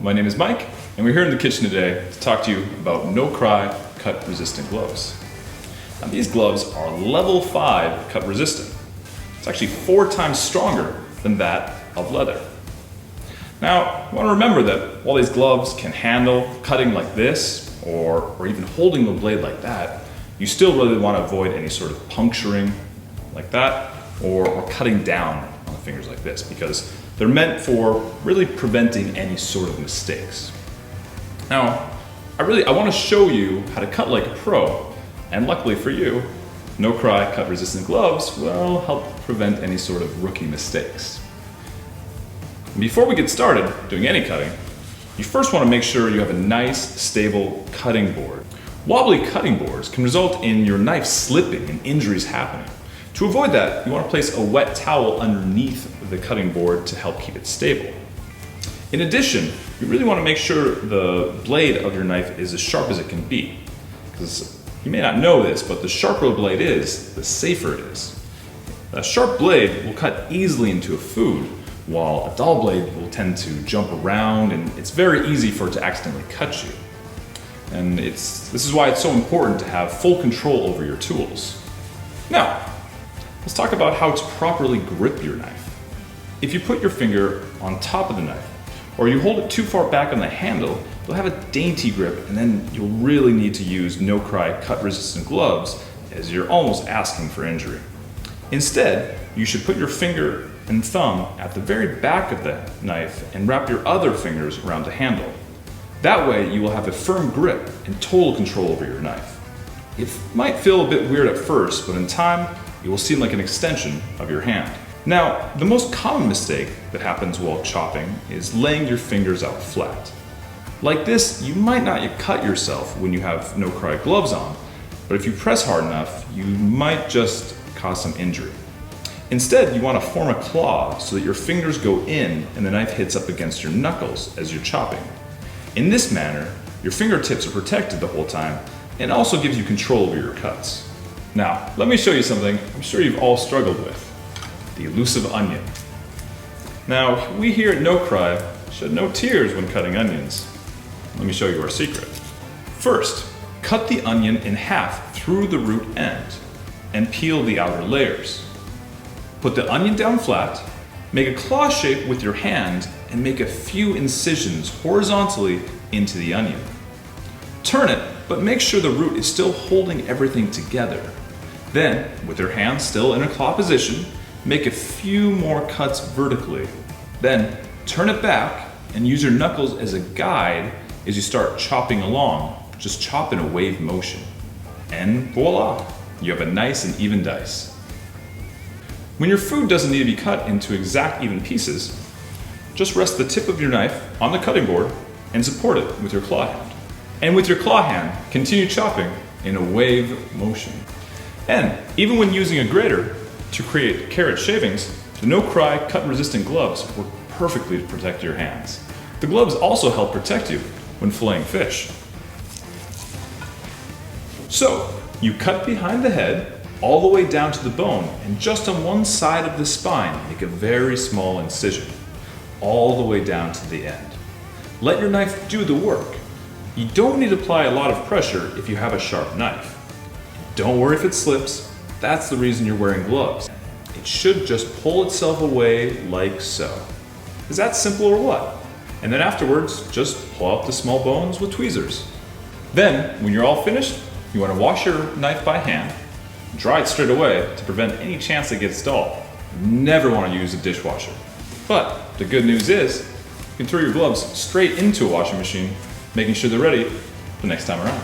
my name is Mike, and we're here in the kitchen today to talk to you about no-cry cut-resistant gloves. Now, these gloves are level 5 cut-resistant. It's actually 4 times stronger than that of leather. Now, you want to remember that while these gloves can handle cutting like this, or even holding the blade like that, you still really want to avoid any sort of puncturing like that, or cutting down on the fingers like this, because they're meant for really preventing any sort of mistakes. Now, I want to show you how to cut like a pro, and luckily for you, no-cry cut-resistant gloves will help prevent any sort of rookie mistakes. Before we get started doing any cutting, you first want to make sure you have a nice, stable cutting board. Wobbly cutting boards can result in your knife slipping and injuries happening. To avoid that, you want to place a wet towel underneath the cutting board to help keep it stable. In addition, you really want to make sure the blade of your knife is as sharp as it can be. Because you may not know this, but the sharper the blade is, the safer it is. A sharp blade will cut easily into a food, while a dull blade will tend to jump around, and it's very easy for it to accidentally cut you. And this is why it's so important to have full control over your tools. Now, let's talk about how to properly grip your knife. If you put your finger on top of the knife, or you hold it too far back on the handle, you'll have a dainty grip, and then you'll really need to use no-cry cut-resistant gloves, as you're almost asking for injury. Instead, you should put your finger and thumb at the very back of the knife and wrap your other fingers around the handle. That way, you will have a firm grip and total control over your knife. It might feel a bit weird at first, but in time, it will seem like an extension of your hand. Now, the most common mistake that happens while chopping is laying your fingers out flat. Like this, you might not yet cut yourself when you have no-cry gloves on, but if you press hard enough, you might just cause some injury. Instead, you want to form a claw so that your fingers go in and the knife hits up against your knuckles as you're chopping. In this manner, your fingertips are protected the whole time and also gives you control over your cuts. Now, let me show you something I'm sure you've all struggled with: the elusive onion. Now, we here at No-Cry shed no tears when cutting onions. Let me show you our secret. First, cut the onion in half through the root end and peel the outer layers. Put the onion down flat, make a claw shape with your hand, and make a few incisions horizontally into the onion. Turn it, but make sure the root is still holding everything together. Then, with your hand still in a claw position, make a few more cuts vertically. Then, turn it back and use your knuckles as a guide as you start chopping along. Just chop in a wave motion. And voila, you have a nice and even dice. When your food doesn't need to be cut into exact even pieces, just rest the tip of your knife on the cutting board and support it with your claw hand. And with your claw hand, continue chopping in a wave motion. And even when using a grater to create carrot shavings, the no-cry cut-resistant gloves work perfectly to protect your hands. The gloves also help protect you when filleting fish. So, you cut behind the head all the way down to the bone, and just on one side of the spine, make a very small incision, all the way down to the end. Let your knife do the work. You don't need to apply a lot of pressure if you have a sharp knife. Don't worry if it slips, that's the reason you're wearing gloves. It should just pull itself away like so. Is that simple or what? And then afterwards, just pull out the small bones with tweezers. Then, when you're all finished, you want to wash your knife by hand, dry it straight away to prevent any chance it gets dull. You never want to use a dishwasher. But the good news is, you can throw your gloves straight into a washing machine, making sure they're ready the next time around.